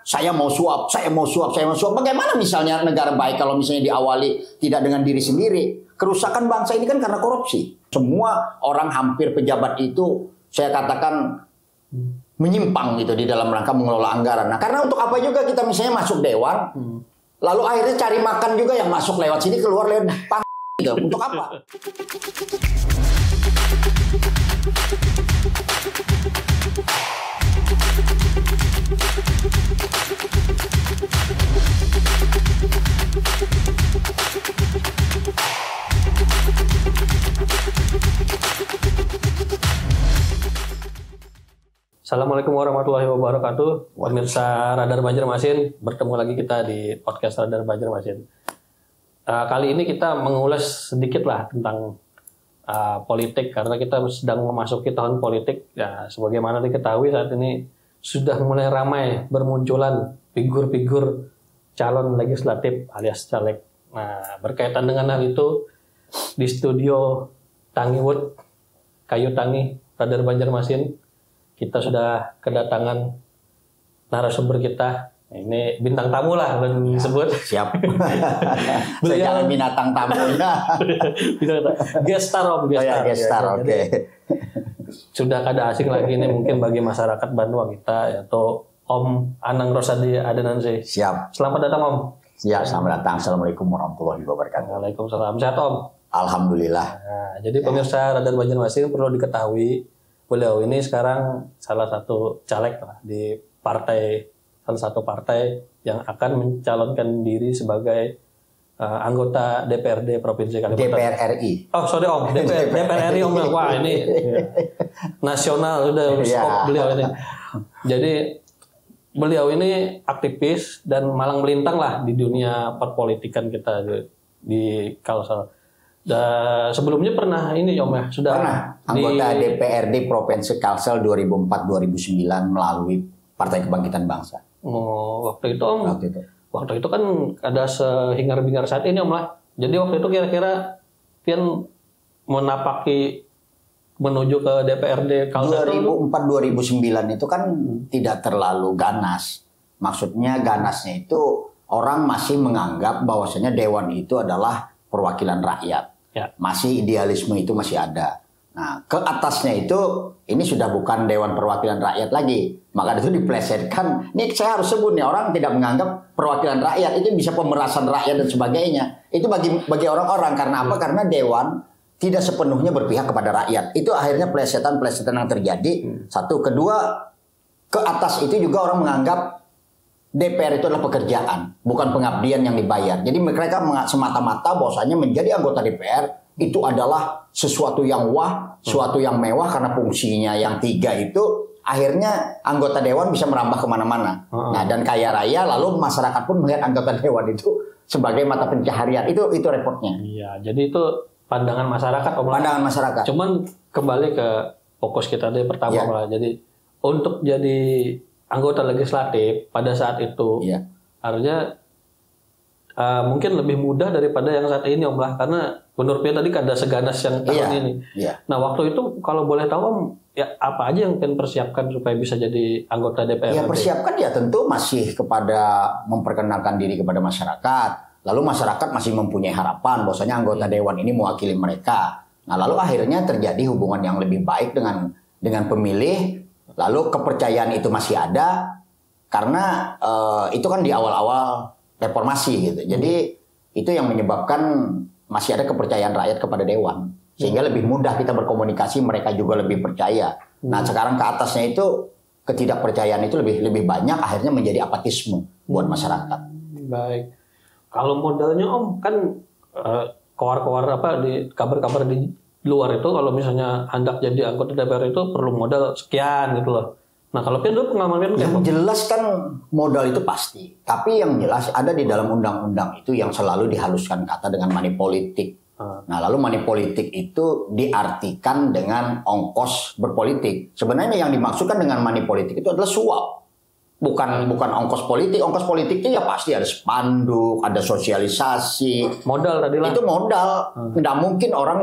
saya mau suap, saya mau suap, saya mau suap. Bagaimana misalnya negara baik kalau misalnya diawali tidak dengan diri sendiri? Kerusakan bangsa ini kan karena korupsi. Semua orang hampir pejabat itu saya katakan menyimpang gitu di dalam rangka mengelola anggaran. Nah, karena untuk apa juga kita misalnya masuk dewan, lalu akhirnya cari makan juga yang masuk lewat sini keluar lewat gitu. Untuk apa? Assalamualaikum warahmatullahi wabarakatuh. Pemirsa Radar Banjarmasin, bertemu lagi kita di podcast Radar Banjarmasin. Kali ini kita mengulas sedikit lah tentang politik karena kita sedang memasuki tahun politik. Ya, sebagaimana diketahui saat ini sudah mulai ramai bermunculan figur-figur calon legislatif alias caleg. Nah, berkaitan dengan hal itu di studio Tangiwood, Kayu Tangi, Radar Banjarmasin, kita sudah kedatangan narasumber kita. Ini bintang tamu lah belum disebut. Siap. Saya jangan binatang tamu. Guest star om. Guest star, oke. Sudah kada asing lagi ini mungkin bagi masyarakat Bandung kita, yaitu Om Anang Rosadi Adenansi. Siap. Selamat datang Om. Ya, selamat datang. Assalamualaikum warahmatullahi wabarakatuh. Waalaikumsalam. Sehat Om? Alhamdulillah. Nah, jadi pemirsa Radar Banjarmasin perlu diketahui, beliau ini sekarang salah satu caleg lah di partai, salah satu partai yang akan mencalonkan diri sebagai anggota DPRD Provinsi Kalimantan. DPR RI. Oh sorry Om, DPR RI Om. Wah ini nasional sudah beliau ini. Jadi beliau ini aktivis dan malang melintang lah di dunia perpolitikan kita di Kalsel. Sebelumnya pernah ini Om ya, sudah pernah anggota DPRD Provinsi Kalsel 2004-2009 melalui Partai Kebangkitan Bangsa. Oh, waktu itu Om. Waktu itu kan ada sehingar-bingar saat ini Om lah. Jadi waktu itu kira-kira Pian menapaki menuju ke DPRD Kalsel 2004-2009 itu kan tidak terlalu ganas. Maksudnya ganasnya itu orang masih menganggap bahwasanya dewan itu adalah perwakilan rakyat. Ya. Masih idealisme itu masih ada. Nah, ke atasnya itu ini sudah bukan dewan perwakilan rakyat lagi. Maka itu diplesetkan. Ini saya harus sebut nih, orang tidak menganggap perwakilan rakyat itu bisa pemerasan rakyat dan sebagainya. Itu bagi orang-orang karena apa? Karena dewan tidak sepenuhnya berpihak kepada rakyat. Itu akhirnya plesetan-plesetan yang terjadi. Satu, kedua, ke atas itu juga orang menganggap DPR itu adalah pekerjaan, bukan pengabdian yang dibayar. Jadi mereka semata-mata bahwasanya menjadi anggota DPR itu adalah sesuatu yang wah, sesuatu yang mewah karena fungsinya yang tiga itu akhirnya anggota dewan bisa merambah kemana-mana. Nah, dan kaya raya, lalu masyarakat pun melihat anggota dewan itu sebagai mata pencaharian. Itu repotnya. Iya, jadi itu pandangan masyarakat. Pandangan masyarakat. Cuman kembali ke fokus kita dari pertama lah. Jadi untuk jadi anggota legislatif pada saat itu harusnya mungkin lebih mudah daripada yang saat ini Om lah, karena menurut saya tadi ada seganas yang tahun ini. Nah waktu itu kalau boleh tahu Om, ya apa aja yang pengen persiapkan supaya bisa jadi anggota DPR? Ya persiapkan ya tentu masih kepada memperkenalkan diri kepada masyarakat. Lalu masyarakat masih mempunyai harapan bahwasanya anggota dewan ini mewakili mereka. Nah lalu akhirnya terjadi hubungan yang lebih baik dengan pemilih. Lalu kepercayaan itu masih ada karena itu kan di awal-awal reformasi gitu. Jadi itu yang menyebabkan masih ada kepercayaan rakyat kepada dewan. Sehingga lebih mudah kita berkomunikasi, mereka juga lebih percaya. Nah sekarang ke atasnya itu ketidakpercayaan itu lebih banyak, akhirnya menjadi apatisme buat masyarakat. Baik. Kalau modalnya Om kan keluar-keluar apa di kabar-kabar di luar itu kalau misalnya hendak jadi anggota DPR itu perlu modal sekian gitu loh. Nah kalau Pian dulu pengalaman yang jelas kan modal itu pasti. Tapi yang jelas ada di dalam undang-undang itu yang selalu dihaluskan kata dengan money politik. Nah lalu money politik itu diartikan dengan ongkos berpolitik. Sebenarnya yang dimaksudkan dengan money politik itu adalah suap. Bukan ongkos politik. Ongkos politik itu ya pasti ada spanduk, ada sosialisasi. Modal tadi lah. Itu modal. Tidak mungkin orang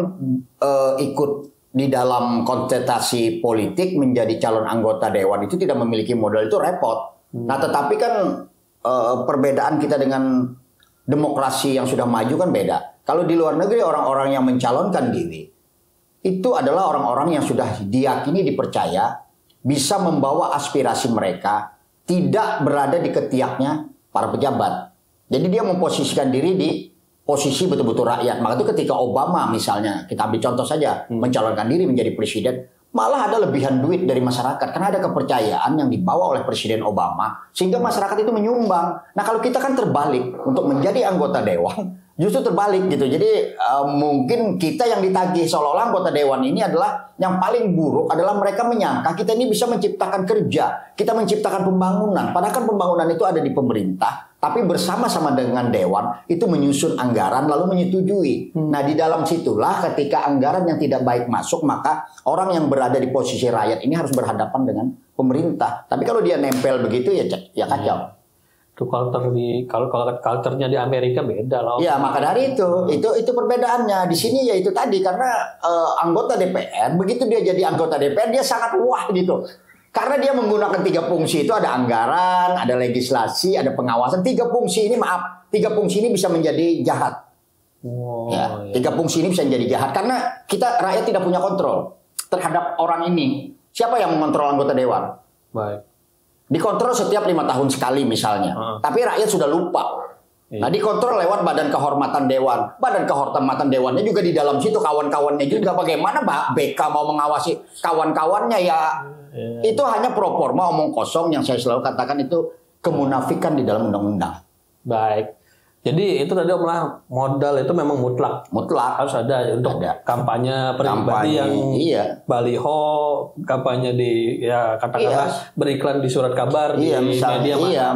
ikut di dalam kontestasi politik menjadi calon anggota dewan itu tidak memiliki modal, itu repot. Nah, tetapi kan perbedaan kita dengan demokrasi yang sudah maju kan beda. Kalau di luar negeri orang-orang yang mencalonkan diri itu adalah orang-orang yang sudah diyakini, dipercaya bisa membawa aspirasi mereka, tidak berada di ketiaknya para pejabat. Jadi dia memposisikan diri di posisi betul-betul rakyat. Maka itu ketika Obama misalnya, kita ambil contoh saja, mencalonkan diri menjadi presiden, malah ada lebihan duit dari masyarakat karena ada kepercayaan yang dibawa oleh Presiden Obama sehingga masyarakat itu menyumbang. Nah, kalau kita kan terbalik untuk menjadi anggota dewan, justru terbalik gitu. Jadi mungkin kita yang ditagih seolah-olah anggota dewan ini adalah yang paling buruk adalah mereka menyangka kita ini bisa menciptakan kerja, kita menciptakan pembangunan. Padahal kan pembangunan itu ada di pemerintah, tapi bersama-sama dengan dewan itu menyusun anggaran lalu menyetujui. Nah, di dalam situlah ketika anggaran yang tidak baik masuk, maka orang yang berada di posisi rakyat ini harus berhadapan dengan pemerintah. Tapi kalau dia nempel begitu ya kacau. Itu culture-nya di Amerika beda lah. Ya, maka dari itu perbedaannya. Di sini ya itu tadi karena anggota DPR begitu dia jadi anggota DPR dia sangat wah gitu. Karena dia menggunakan 3 fungsi itu, ada anggaran, ada legislasi, ada pengawasan. 3 fungsi ini bisa menjadi jahat. Wow, ya, 3 fungsi ini bisa menjadi jahat karena kita rakyat tidak punya kontrol terhadap orang ini. Siapa yang mengontrol anggota dewan? Baik. Dikontrol setiap 5 tahun sekali misalnya. Tapi rakyat sudah lupa. Nah, dikontrol lewat Badan Kehormatan Dewan. Badan Kehormatan Dewannya juga di dalam situ kawan-kawannya juga. Bagaimana BK mau mengawasi kawan-kawannya ya? Itu hanya proforma omong kosong yang saya selalu katakan itu kemunafikan di dalam undang-undang. Baik. Jadi itu tadi omlah modal itu memang mutlak harus ada untuk kampanye pribadi yang baliho, kampanye di ya katakanlah beriklan di surat kabar di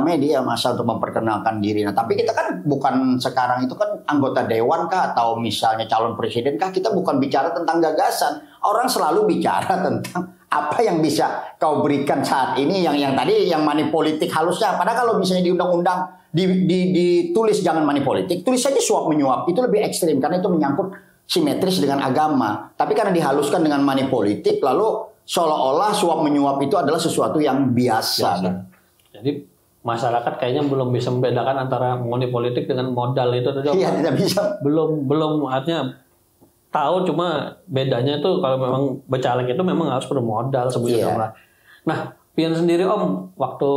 media massa untuk memperkenalkan diri. Nah, tapi kita kan bukan sekarang itu kan anggota dewan kah atau misalnya calon presiden kah, kita bukan bicara tentang gagasan. Orang selalu bicara tentang apa yang bisa kau berikan saat ini yang tadi yang money politik halusnya. Padahal kalau misalnya di undang-undang ditulis jangan money politik, tulis saja suap menyuap, itu lebih ekstrim karena itu menyangkut simetris dengan agama. Tapi karena dihaluskan dengan money politik, lalu seolah-olah suap menyuap itu adalah sesuatu yang biasa. Jadi masyarakat kayaknya belum bisa membedakan antara money politik dengan modal itu. Iya, tidak bisa. Belum artinya tahu, cuma bedanya itu kalau memang becaleg itu memang harus bermodal sebenarnya. Nah, Pian sendiri Om waktu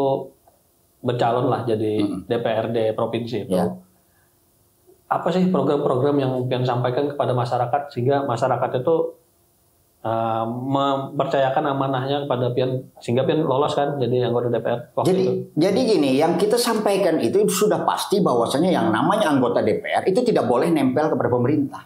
bercalon lah jadi DPRD provinsi itu. Apa sih program-program yang Pian sampaikan kepada masyarakat sehingga masyarakat itu mempercayakan amanahnya kepada Pian sehingga Pian lolos kan jadi anggota DPR waktu itu. Jadi gini, yang kita sampaikan itu sudah pasti bahwasanya yang namanya anggota DPR itu tidak boleh nempel kepada pemerintah.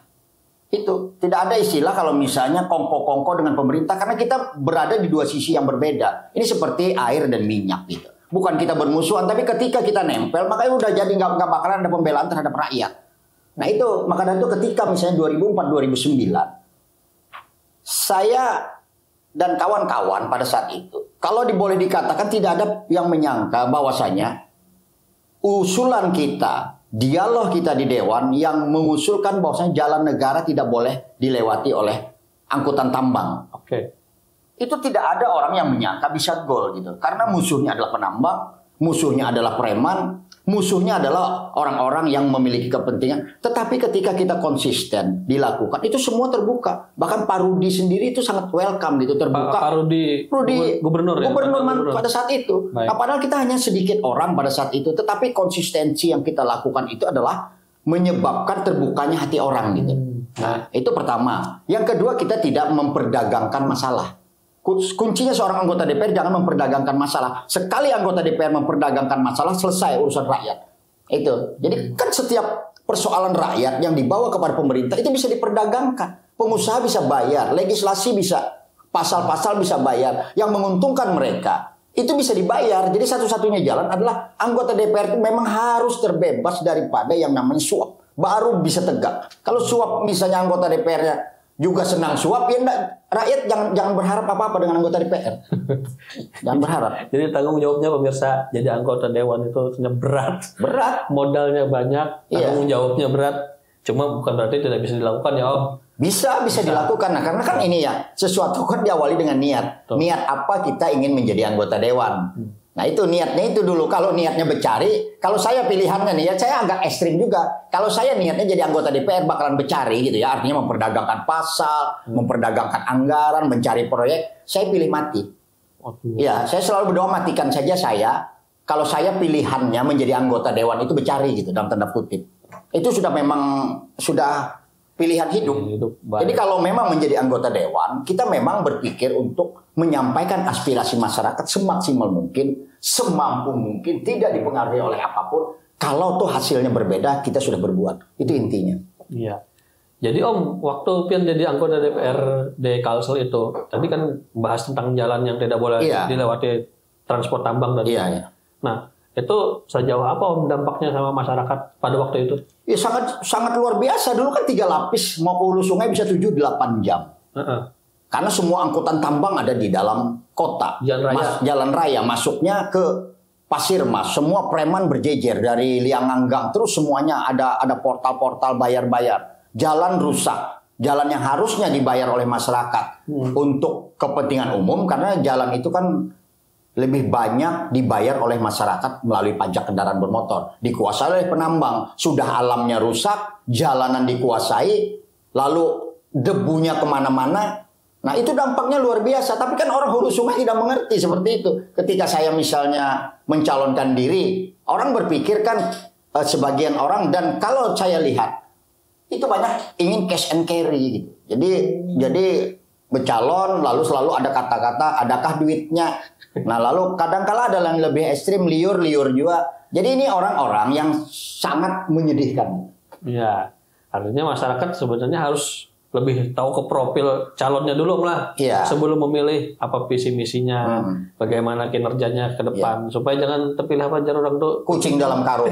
Itu tidak ada istilah kalau misalnya kongko-kongko dengan pemerintah karena kita berada di 2 sisi yang berbeda. Ini seperti air dan minyak gitu. Bukan kita bermusuhan, tapi ketika kita nempel, makanya udah jadi nggak bakalan ada pembelaan terhadap rakyat. Nah itu, maka dari itu ketika misalnya 2004-2009, saya dan kawan-kawan pada saat itu, kalau boleh dikatakan tidak ada yang menyangka bahwasanya usulan kita, dialog kita di Dewan yang mengusulkan bahwasanya jalan negara tidak boleh dilewati oleh angkutan tambang. Oke. Itu tidak ada orang yang menyangka bisa gol gitu. Karena musuhnya adalah penambang, musuhnya adalah preman, musuhnya adalah orang-orang yang memiliki kepentingan. Tetapi ketika kita konsisten dilakukan, itu semua terbuka. Bahkan Pak Rudi sendiri itu sangat welcome gitu, terbuka. Pak Rudi gubernur pada saat itu. Nah, padahal kita hanya sedikit orang pada saat itu. Tetapi konsistensi yang kita lakukan itu adalah menyebabkan terbukanya hati orang gitu. Nah, itu pertama. Yang kedua, kita tidak memperdagangkan masalah. Kuncinya seorang anggota DPR jangan memperdagangkan masalah. Sekali anggota DPR memperdagangkan masalah, selesai urusan rakyat. Itu. Jadi kan setiap persoalan rakyat yang dibawa kepada pemerintah itu bisa diperdagangkan. Pengusaha bisa bayar, legislasi bisa, pasal-pasal bisa bayar. Yang menguntungkan mereka itu bisa dibayar. Jadi satu-satunya jalan adalah anggota DPR itu memang harus terbebas daripada yang namanya suap. Baru bisa tegak. Kalau suap misalnya anggota DPR-nya juga senang suap, ya enggak, rakyat jangan berharap apa-apa dengan anggota DPR. Jangan berharap. Jadi tanggung jawabnya pemirsa, jadi anggota dewan itu berat. Berat. Modalnya banyak, tanggung jawabnya berat. Cuma bukan berarti tidak bisa dilakukan ya Om. Bisa dilakukan. Nah, karena kan ini ya, sesuatu kan diawali dengan niat. Niat apa kita ingin menjadi anggota dewan. Nah itu niatnya itu dulu. Kalau niatnya bercari, kalau saya pilihannya nih ya, saya agak ekstrim juga. Kalau saya niatnya jadi anggota DPR bakalan bercari gitu ya, artinya memperdagangkan pasal, memperdagangkan anggaran, mencari proyek, saya pilih mati. Ya, saya selalu berdoa matikan saja saya. Kalau saya pilihannya menjadi anggota dewan itu bercari gitu dalam tanda kutip. Itu sudah pilihan hidup. Jadi kalau memang menjadi anggota dewan, kita memang berpikir untuk menyampaikan aspirasi masyarakat semaksimal mungkin, semampu mungkin, tidak dipengaruhi oleh apapun. Kalau tuh hasilnya berbeda, kita sudah berbuat. Itu intinya. Iya. Jadi Om, waktu Pian jadi anggota DPRD Kalsel itu, tadi kan bahas tentang jalan yang tidak boleh dilewati transport tambang tadi. Iya. Nah, itu sejauh apa Om dampaknya sama masyarakat pada waktu itu? Ya sangat luar biasa. Dulu kan 3 lapis mau ke hulu sungai bisa 7-8 jam. Karena semua angkutan tambang ada di dalam kota. Jalan raya masuknya ke Pasir Mas. Semua preman berjejer dari Lianganggang. Terus semuanya ada portal-portal bayar-bayar. Jalan rusak. Jalan yang harusnya dibayar oleh masyarakat untuk kepentingan umum. Karena jalan itu kan lebih banyak dibayar oleh masyarakat melalui pajak kendaraan bermotor. Dikuasai oleh penambang. Sudah alamnya rusak, jalanan dikuasai, lalu debunya kemana-mana. Nah itu dampaknya luar biasa. Tapi kan orang hulu sungai tidak mengerti seperti itu. Ketika saya misalnya mencalonkan diri, orang berpikir kan sebagian orang, dan kalau saya lihat itu banyak ingin cash and carry gitu. Jadi bercalon lalu selalu ada kata-kata adakah duitnya. Nah lalu kadang-kala ada yang lebih ekstrim, liur juga. Jadi ini orang-orang yang sangat menyedihkan. Iya, artinya masyarakat sebenarnya harus lebih tahu ke profil calonnya dulu lah, sebelum memilih apa visi misinya, bagaimana kinerjanya ke depan, supaya jangan terpilih apa orang tuh kucing dalam karung.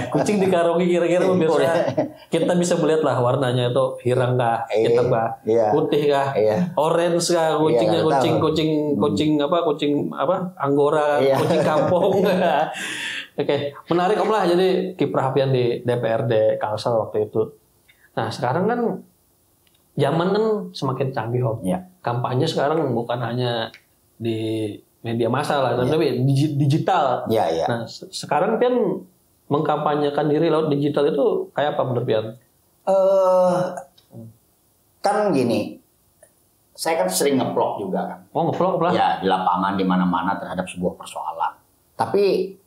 kucing dikarungi kira-kira pemirsa. Kita bisa melihat lah warnanya itu hirang kah, hitam kah, putih kah, orange kah, kucingnya kucing Anggora, kucing kampung. Oke, menarik Om lah. Jadi kiprah Pian di DPRD Kalsel waktu itu. Nah sekarang kan zaman kan semakin canggih Om. Kampanye sekarang bukan hanya di media massa lah, tapi digital. Nah sekarang Pian mengkampanyekan diri lewat digital itu kayak apa menurut Pian? Kan gini, saya kan sering ngeplok juga kan. Oh ngeplok? Ya di lapangan di mana-mana terhadap sebuah persoalan. Tapi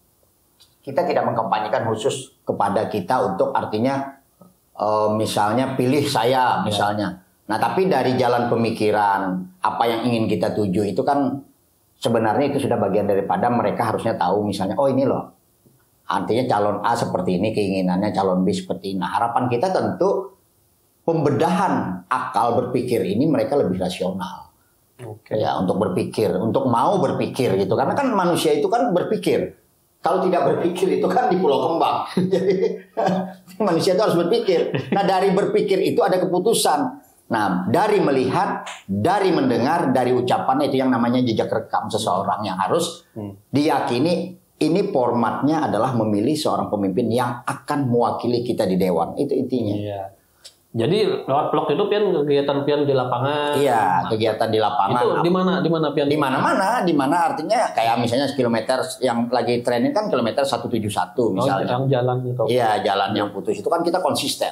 kita tidak mengkampanyekan khusus kepada kita untuk artinya misalnya pilih saya misalnya. Nah tapi dari jalan pemikiran apa yang ingin kita tuju itu kan sebenarnya itu sudah bagian daripada mereka harusnya tahu misalnya oh ini loh artinya calon A seperti ini keinginannya, calon B seperti ini. Nah harapan kita tentu pembedahan akal berpikir ini mereka lebih rasional. Ya untuk berpikir, untuk mau berpikir gitu. Karena kan manusia itu kan berpikir. Kalau tidak berpikir itu kan di Pulau Kembang. Jadi manusia itu harus berpikir. Nah dari berpikir itu ada keputusan. Nah dari melihat, dari mendengar, dari ucapan itu yang namanya jejak rekam seseorang yang harus diyakini ini formatnya adalah memilih seorang pemimpin yang akan mewakili kita di dewan. Itu intinya. Iya. Jadi lewat blog itu Pian kegiatan Pian di lapangan. Iya, kegiatan di lapangan. Itu di mana Pian? Di mana artinya kayak misalnya kilometer yang lagi trennya kan kilometer 171 misalnya. Yang jalan itu. Iya, jalan yang putus itu kan kita konsisten.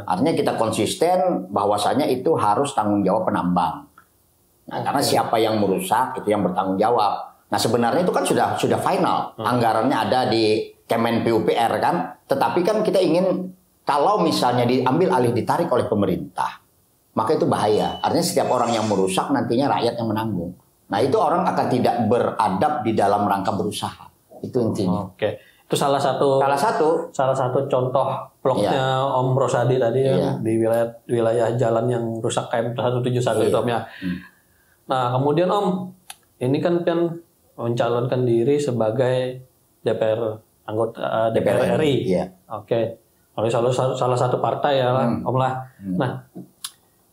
Artinya kita konsisten bahwasanya itu harus tanggung jawab penambang. Nah, karena siapa yang merusak itu yang bertanggung jawab. Nah, sebenarnya itu kan sudah final. Anggarannya ada di Kemen PUPR kan, tetapi kan kita ingin kalau misalnya diambil alih ditarik oleh pemerintah, maka itu bahaya. Artinya setiap orang yang merusak nantinya rakyat yang menanggung. Nah itu orang akan tidak beradab di dalam rangka berusaha. Itu intinya. Oke, itu salah satu contoh blognya Om Rosadi tadi di wilayah jalan yang rusak KM 171 itu Om ya. Nah kemudian Om, ini kan Pian mencalonkan diri sebagai anggota DPR RI. Oke. Oleh salah satu partai ya Om lah. Nah,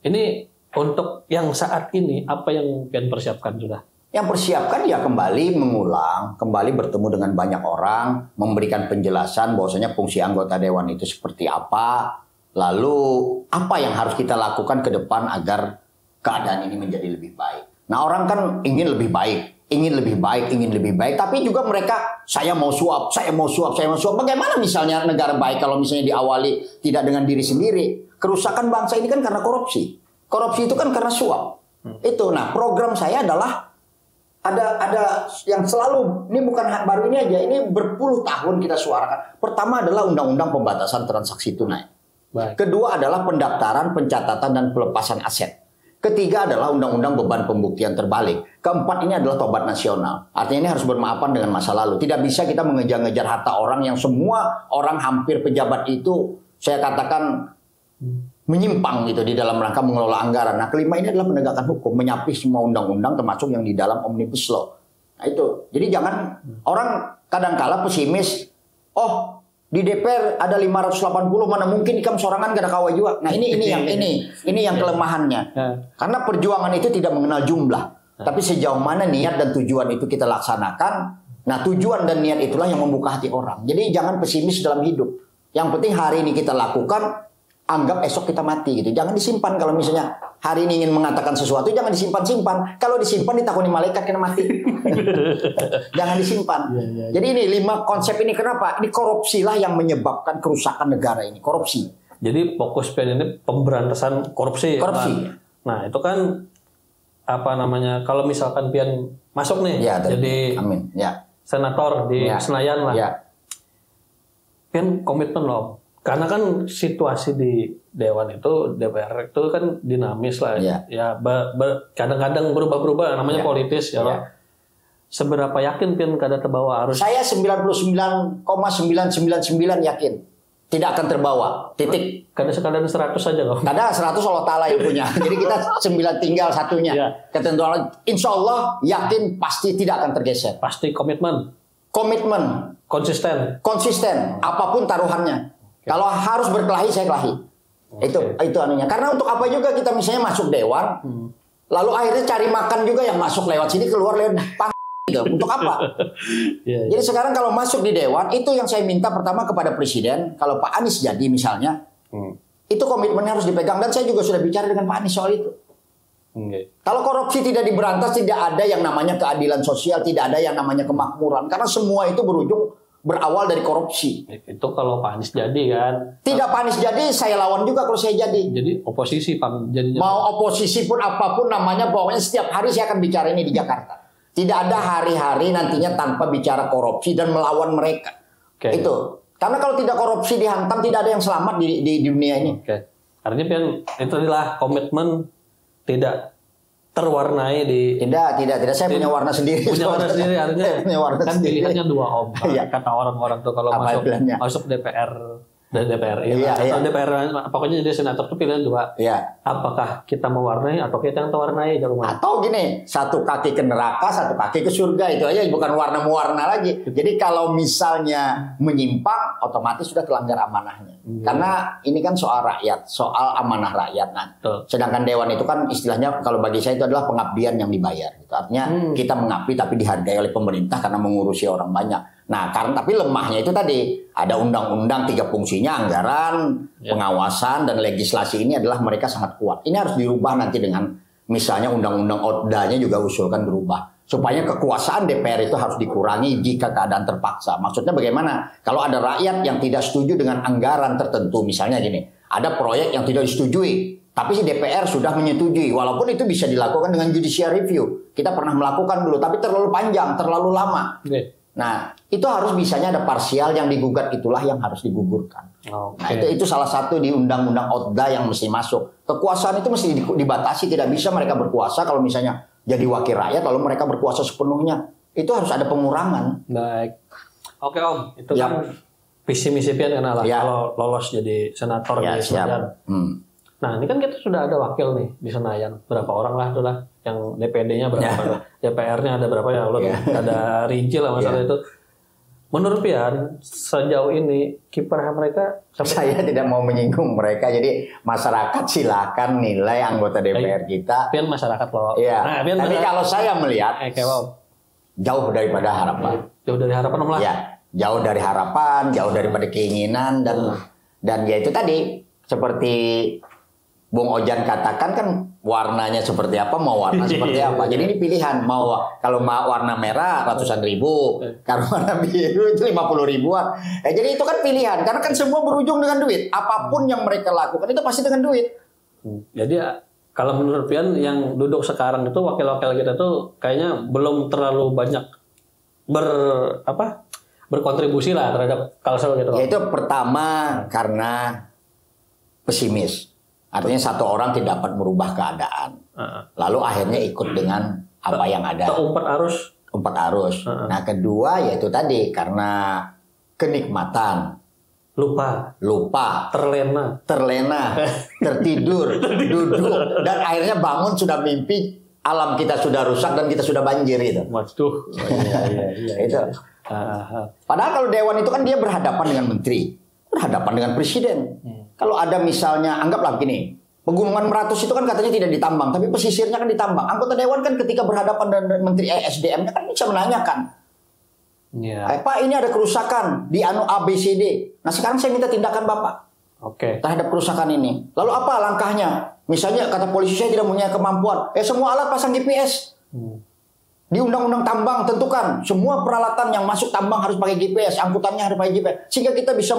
ini untuk yang saat ini apa yang Pian persiapkan sudah? Yang persiapkan ya kembali mengulang, kembali bertemu dengan banyak orang, memberikan penjelasan bahwasanya fungsi anggota dewan itu seperti apa, lalu apa yang harus kita lakukan ke depan agar keadaan ini menjadi lebih baik. Nah, orang kan ingin lebih baik, ingin lebih baik, tapi juga mereka saya mau suap. Bagaimana misalnya negara baik kalau misalnya diawali tidak dengan diri sendiri? Kerusakan bangsa ini kan karena korupsi. Korupsi itu kan karena suap. Itu. Nah, program saya adalah ada yang selalu, ini bukan baru ini aja, ini berpuluh tahun kita suarakan. Pertama adalah undang-undang pembatasan transaksi tunai. Baik. Kedua adalah pendaftaran, pencatatan dan pelepasan aset. Ketiga adalah undang-undang beban pembuktian terbalik. Keempat ini adalah tobat nasional. Artinya ini harus bermaafan dengan masa lalu. Tidak bisa kita mengejar-ngejar harta orang yang semua orang hampir pejabat itu saya katakan menyimpang gitu di dalam rangka mengelola anggaran. Nah, kelima ini adalah penegakan hukum, menyapi semua undang-undang termasuk yang di dalam Omnibus Law. Nah, itu. Jadi jangan orang kadang-kala pesimis, oh di DPR ada 580, mana mungkin ikam sorangan gak ada kawai juga. Nah, ini yang kelemahannya. Karena perjuangan itu tidak mengenal jumlah. Tapi sejauh mana niat dan tujuan itu kita laksanakan. Nah, tujuan dan niat itulah yang membuka hati orang. Jadi jangan pesimis dalam hidup. Yang penting hari ini kita lakukan, anggap esok kita mati gitu. Jangan disimpan. Kalau misalnya hari ini ingin mengatakan sesuatu, jangan disimpan-simpan. Kalau disimpan ditakuni malaikat kena mati. Jangan disimpan. Jadi ini 5 konsep ini kenapa? Ini korupsi lah yang menyebabkan kerusakan negara ini. Korupsi. Jadi fokus PN ini pemberantasan korupsi. Korupsi. Nah, itu kan apa namanya? Kalau misalkan PN masuk nih, jadi amin. Ya. Senator di Senayan lah. Ya. PN komitmen loh. Karena kan situasi di Dewan itu, DPR itu kan dinamis lah. Ya kadang-kadang berubah-berubah, namanya politis ya. Seberapa yakin PN kada terbawa arus? Saya 99,999 yakin tidak akan terbawa. Titik. Kadang 100 saja kok. Kadang 100 Allah Ta'ala yang punya. Jadi kita 9 tinggal satunya. Ketentuan insya Allah yakin pasti tidak akan tergeser. Pasti komitmen. Konsisten. Apapun taruhannya. Kalau harus berkelahi, saya kelahi. Itu anunya. Karena untuk apa juga kita misalnya masuk dewan, lalu akhirnya cari makan juga yang masuk lewat sini, keluar lewat gitu. Untuk apa? Jadi sekarang kalau masuk di dewan, itu yang saya minta pertama kepada presiden, kalau Pak Anies jadi misalnya, itu komitmennya harus dipegang. Dan saya juga sudah bicara dengan Pak Anies soal itu. Kalau korupsi tidak diberantas, tidak ada yang namanya keadilan sosial, tidak ada yang namanya kemakmuran. Karena semua itu berawal dari korupsi. Itu kalau Pak Anies jadi kan. Tidak Pak Anies jadi, saya lawan juga kalau saya jadi. Jadi oposisi Pak jadinya. Mau oposisi pun apapun namanya, pokoknya setiap hari saya akan bicara ini di Jakarta. Tidak ada hari-hari nantinya tanpa bicara korupsi dan melawan mereka. Itu. Karena kalau tidak korupsi dihantam, tidak ada yang selamat di dunia ini. Artinya itu adalah komitmen tidak terwarnai di tidak saya punya warna sendiri. Artinya kan pilihannya 2 om. Kata orang-orang tuh kalau masuk DPR dan DPR atau DPR pokoknya jadi senator tuh pilihan 2. Apakah kita mewarnai atau kita yang terwarnai atau gini, satu kaki ke neraka, satu kaki ke surga, itu aja, bukan warna-warna lagi. Jadi kalau misalnya menyimpang, otomatis sudah terlanggar amanahnya. Karena ini kan soal rakyat, soal amanah rakyat. Nah, sedangkan dewan itu kan istilahnya kalau bagi saya itu adalah pengabdian yang dibayar. Gitu. Artinya kita mengabdi tapi dihargai oleh pemerintah karena mengurusi orang banyak. Nah, tapi lemahnya itu tadi ada undang-undang 3 fungsinya, anggaran, pengawasan dan legislasi ini adalah mereka sangat kuat. Ini harus dirubah nanti dengan misalnya undang-undang OTDA-nya juga usulkan berubah supaya kekuasaan DPR itu harus dikurangi jika keadaan terpaksa. Maksudnya bagaimana? Kalau ada rakyat yang tidak setuju dengan anggaran tertentu, misalnya gini, ada proyek yang tidak disetujui, tapi DPR sudah menyetujui, walaupun itu bisa dilakukan dengan judicial review. Kita pernah melakukan dulu, tapi terlalu panjang, terlalu lama. Nah, itu harus bisanya ada parsial yang digugat, itulah yang harus digugurkan. Nah, itu salah satu di undang-undang OTDA yang mesti masuk. Kekuasaan itu mesti dibatasi, tidak bisa mereka berkuasa kalau misalnya jadi wakil rakyat lalu mereka berkuasa sepenuhnya. Itu harus ada pengurangan. Baik. Oke Om, itu kan visi misi PN kan lah kalau lolos jadi senator di Senayan. Nah, ini kan kita sudah ada wakil nih di Senayan. Berapa orang lah itulah yang DPD-nya berapa, DPR-nya ada berapa ya, ada rinci lah masalah itu. Menurut Pian, sejauh ini kiprah mereka, saya tidak mau menyinggung mereka, jadi masyarakat silakan nilai anggota DPR kita. Pian masyarakat loh. Nah, tapi kalau saya melihat jauh daripada harapan. Jauh dari harapan lah. Jauh dari harapan, jauh daripada keinginan dan ya itu tadi seperti Bung Ojan katakan kan warnanya seperti apa, mau warna seperti apa. Jadi ini pilihan, kalau mau warna merah ratusan ribu, kalau warna biru itu 50 ribuan. Jadi itu kan pilihan, karena kan semua berujung dengan duit. Apapun yang mereka lakukan itu pasti dengan duit. Jadi kalau menurut Pian yang duduk sekarang itu wakil-wakil kita tuh kayaknya belum terlalu banyak berkontribusi lah terhadap culture gitu. Ya itu pertama karena pesimis. Artinya satu orang tidak dapat merubah keadaan. Lalu akhirnya ikut dengan apa yang ada. Umpat arus. Nah kedua yaitu tadi karena kenikmatan. Lupa. Terlena. Tertidur. Duduk. Dan akhirnya bangun sudah mimpi. Alam kita sudah rusak dan kita sudah banjir itu. Waduh. Iya. Itu. Padahal kalau dewan itu kan dia berhadapan dengan menteri. Berhadapan dengan presiden. Kalau ada misalnya, anggaplah begini, Pegunungan Meratus itu kan katanya tidak ditambang, tapi pesisirnya kan ditambang. Anggota dewan kan ketika berhadapan dengan menteri SDM-nya kan bisa menanyakan, Pak ini ada kerusakan di ABCD. Nah sekarang saya minta tindakan Bapak terhadap kerusakan ini. Lalu apa langkahnya? Misalnya kata polisi saya tidak punya kemampuan. Semua alat pasang GPS. Di Undang-Undang Tambang tentukan semua peralatan yang masuk tambang harus pakai GPS, angkutannya harus pakai GPS, sehingga kita bisa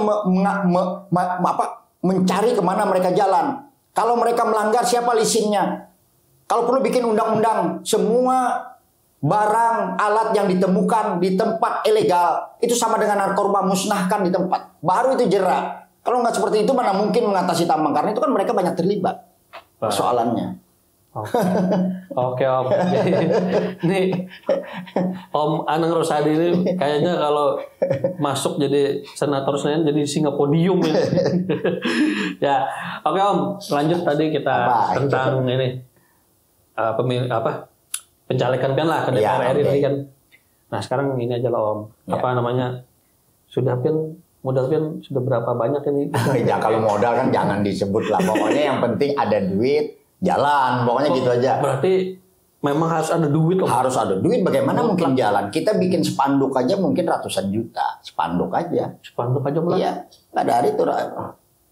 mencari kemana mereka jalan. Kalau mereka melanggar siapa lisinnya. Kalau perlu bikin undang-undang semua barang alat yang ditemukan di tempat ilegal itu sama dengan narkoba, musnahkan di tempat. Baru itu jerak. Kalau nggak seperti itu mana mungkin mengatasi tambang, karena itu kan mereka banyak terlibat persoalannya. Oke Om. Nih Om Anang Rosadi ini kayaknya kalau masuk jadi senator Senayan jadi singa podium ya. Ya, oke Om. Lanjut tadi kita tentang ini pencalekan Pian lah ke DPR RI tadi kan. Nah sekarang ini aja lah Om. Modal Pian sudah berapa banyak ini? Ya kalau modal kan jangan disebut lah. Pokoknya yang penting ada duit. Jalan, pokoknya gitu aja. Berarti memang harus ada duit loh. Harus ada duit, bagaimana mungkin jalan? Kita bikin spanduk aja mungkin ratusan juta. Spanduk aja. Mulai? Iya, nggak dari itu.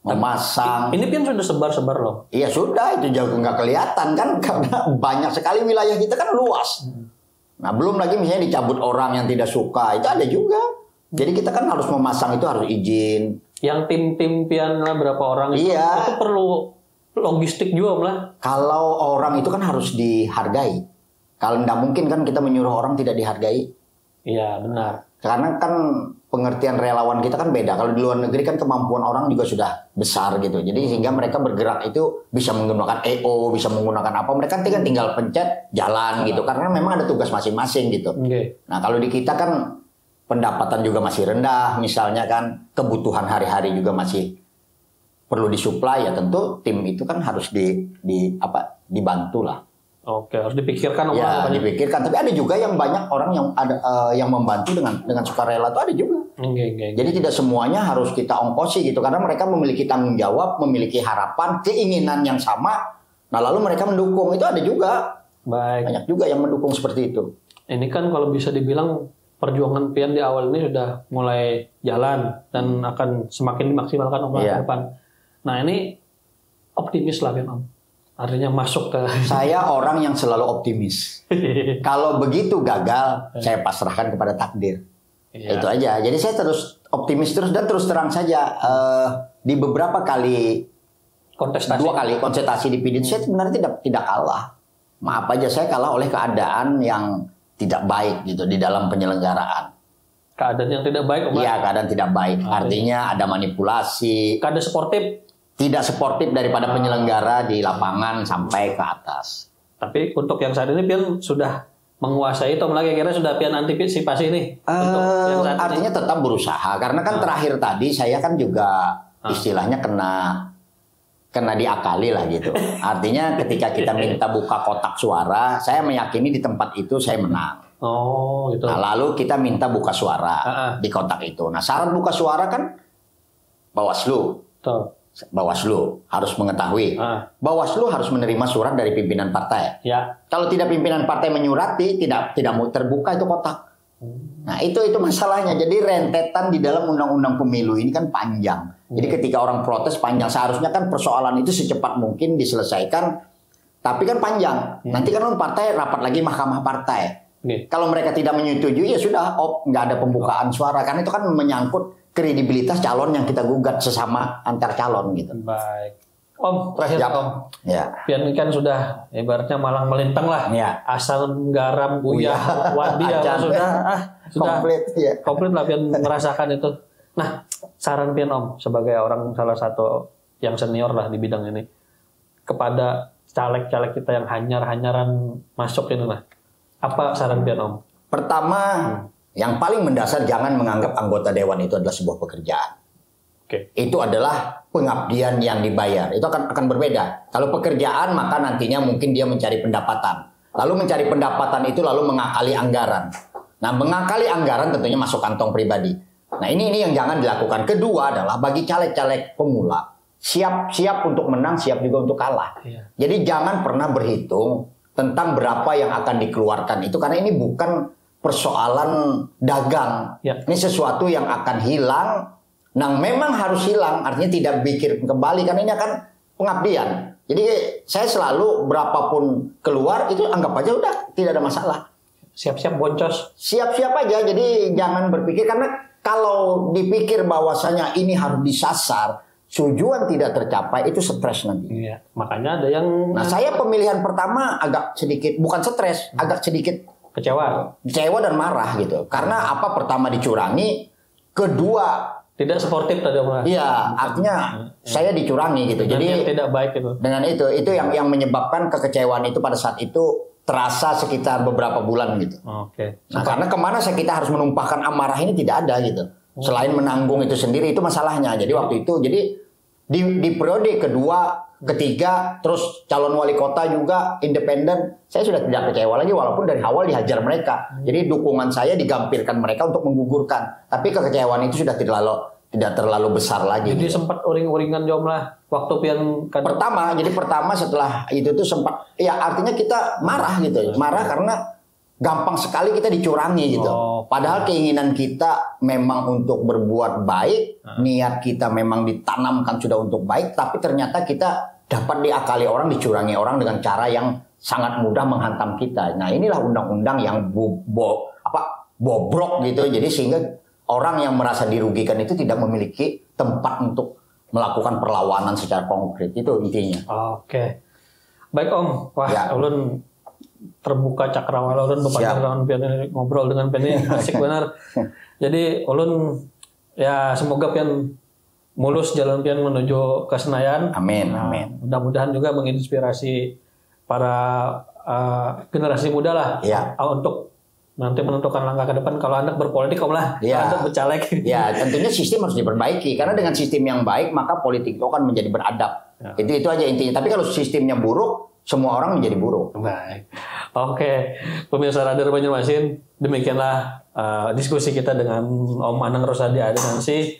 Memasang. Ini kan sudah sebar-sebar loh. Iya sudah, itu jauh nggak kelihatan kan. Karena banyak sekali wilayah kita kan luas. Nah belum lagi misalnya dicabut orang yang tidak suka, itu ada juga. Jadi kita kan harus memasang itu harus izin. Yang tim Pian lah berapa orang itu perlu logistik juga lah. Kalau orang itu kan harus dihargai. Kalau tidak mungkin kan kita menyuruh orang tidak dihargai. Iya benar. Karena kan pengertian relawan kita kan beda. Kalau di luar negeri kan kemampuan orang juga sudah besar gitu. Jadi sehingga mereka bergerak itu bisa menggunakan EO, bisa menggunakan apa. Mereka kan tinggal pencet jalan gitu. Karena memang ada tugas masing-masing gitu. Nah kalau di kita kan pendapatan juga masih rendah. Misalnya kan kebutuhan hari-hari juga masih perlu disuplai, ya tentu tim itu kan harus dibantu lah. Oke, harus dipikirkan. Ya, dipikirkan. Tapi ada juga yang banyak orang yang yang membantu dengan sukarela itu ada juga. Jadi tidak semuanya harus kita ongkosi gitu, karena mereka memiliki tanggung jawab, memiliki harapan, keinginan yang sama. Nah lalu mereka mendukung, itu ada juga. Banyak juga yang mendukung seperti itu. Ini kan kalau bisa dibilang perjuangan Pian di awal ini sudah mulai jalan dan akan semakin dimaksimalkan ke depan. Nah ini optimis lah Om. Artinya masuk ke... Saya orang yang selalu optimis. Kalau begitu gagal, saya pasrahkan kepada takdir. Itu aja. Jadi saya terus optimis terus dan terus terang saja. Di beberapa kali kontestasi, 2 kali kontestasi di PDIP saya sebenarnya tidak kalah. Maaf aja saya kalah oleh keadaan yang tidak baik gitu di dalam penyelenggaraan. Keadaan yang tidak baik? Iya, keadaan tidak baik. Artinya ada manipulasi. Keadaan sportif? Tidak sportif daripada penyelenggara di lapangan sampai ke atas. Tapi untuk yang saat ini Pian sudah menguasai itu, lagi kira sudah Pian antisipasi nih. Artinya tetap berusaha karena kan terakhir tadi saya kan juga istilahnya kena diakali lah gitu. Artinya ketika kita minta buka kotak suara, saya meyakini di tempat itu saya menang. Oh gitu. Nah lalu kita minta buka suara di kotak itu. Nah syarat buka suara kan Bawaslu. Bawaslu harus mengetahui. Bawaslu harus menerima surat dari pimpinan partai. Ya. Kalau tidak pimpinan partai menyurati, tidak mau terbuka itu kotak. Nah itu masalahnya. Jadi rentetan di dalam undang-undang pemilu ini kan panjang. Jadi ketika orang protes panjang, seharusnya kan persoalan itu secepat mungkin diselesaikan. Tapi kan panjang. Nanti kan partai rapat lagi mahkamah partai. Kalau mereka tidak menyetujui ya sudah, nggak ada pembukaan suara. Karena itu kan menyangkut kredibilitas calon yang kita gugat sesama antar calon gitu. Baik. Om, terakhir Om. Ya. Pian kan sudah ibaratnya malang melintang lah. Ya. Asal garam, buyah, wadi sudah komplit ya. Komplit lah Pian merasakan itu. Nah, saran Pian Om sebagai orang salah satu yang senior lah di bidang ini kepada caleg-caleg kita yang hanyar-hanyaran masuk ini lah. Apa saran Pian Om? Pertama, yang paling mendasar jangan menganggap anggota dewan itu adalah sebuah pekerjaan. Itu adalah pengabdian yang dibayar. Itu akan berbeda. Kalau pekerjaan maka nantinya mungkin dia mencari pendapatan. Lalu mencari pendapatan itu lalu mengakali anggaran. Nah, mengakali anggaran tentunya masuk kantong pribadi. Nah, ini yang jangan dilakukan. Kedua adalah bagi caleg-caleg pemula, siap untuk menang, siap juga untuk kalah. Jadi jangan pernah berhitung tentang berapa yang akan dikeluarkan itu, karena ini bukan persoalan dagang. Ini sesuatu yang akan hilang. Nah, memang harus hilang, artinya tidak pikir kembali, karena ini akan pengabdian. Jadi saya selalu berapapun keluar itu anggap aja udah tidak ada masalah. Siap-siap boncos. Siap-siap aja, jadi jangan berpikir, karena kalau dipikir bahwasanya ini harus disasar, tujuan tidak tercapai, itu stres nanti. Iya, makanya ada yang... Nah, saya pemilihan pertama agak sedikit, bukan stres, agak sedikit kecewa dan marah gitu. Karena apa, pertama dicurangi, kedua tidak sportif tadi Om. Iya, artinya saya dicurangi gitu. Jadi tidak baik itu. Dengan itu yang menyebabkan kekecewaan itu pada saat itu terasa sekitar beberapa bulan gitu. Nah, karena kemana kita harus menumpahkan amarah ini tidak ada gitu. Selain menanggung itu sendiri, itu masalahnya. Jadi waktu itu di periode kedua, ketiga, terus calon wali kota juga independen, saya sudah tidak kecewa lagi walaupun dari awal dihajar mereka. Jadi dukungan saya digampirkan mereka untuk menggugurkan. Tapi kekecewaan itu sudah tidak terlalu besar lagi. Jadi sempat uring-uringan Jom lah waktu Pian kan. Pertama setelah itu tuh sempat, ya artinya kita marah gitu. Marah karena gampang sekali kita dicurangi gitu. Padahal keinginan kita memang untuk berbuat baik, niat kita memang ditanamkan sudah untuk baik, tapi ternyata kita dapat diakali orang, dicurangi orang dengan cara yang sangat mudah menghantam kita. Nah, inilah undang-undang yang bobrok gitu. Jadi sehingga orang yang merasa dirugikan itu tidak memiliki tempat untuk melakukan perlawanan secara konkret. Itu intinya. Oke. Baik Om. Wah, ulun terbuka cakrawala ulun bepanjang Pian ngobrol dengan Pian asik benar. Jadi ulun ya semoga Pian mulus jalan Pian menuju ke Senayan. Amin. Mudah-mudahan juga menginspirasi para generasi muda lah untuk nanti menentukan langkah ke depan. Kalau Anda berpolitik, Om lah, Anda bercaleg. Ya, tentunya sistem harus diperbaiki. Karena dengan sistem yang baik, maka politik itu akan menjadi beradab. Itu aja intinya. Tapi kalau sistemnya buruk, semua orang menjadi buruk. Baik. Oke, pemirsa Radar Banjarmasin, demikianlah diskusi kita dengan Om Anang Rosadi Adenansi.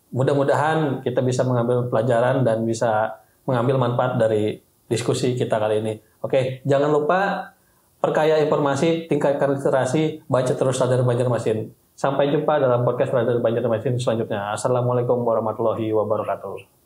Mudah-mudahan kita bisa mengambil pelajaran dan bisa mengambil manfaat dari diskusi kita kali ini. Oke, jangan lupa perkaya informasi, tingkatkan literasi, baca terus Radar Banjarmasin. Sampai jumpa dalam podcast Radar Banjarmasin selanjutnya. Assalamualaikum warahmatullahi wabarakatuh.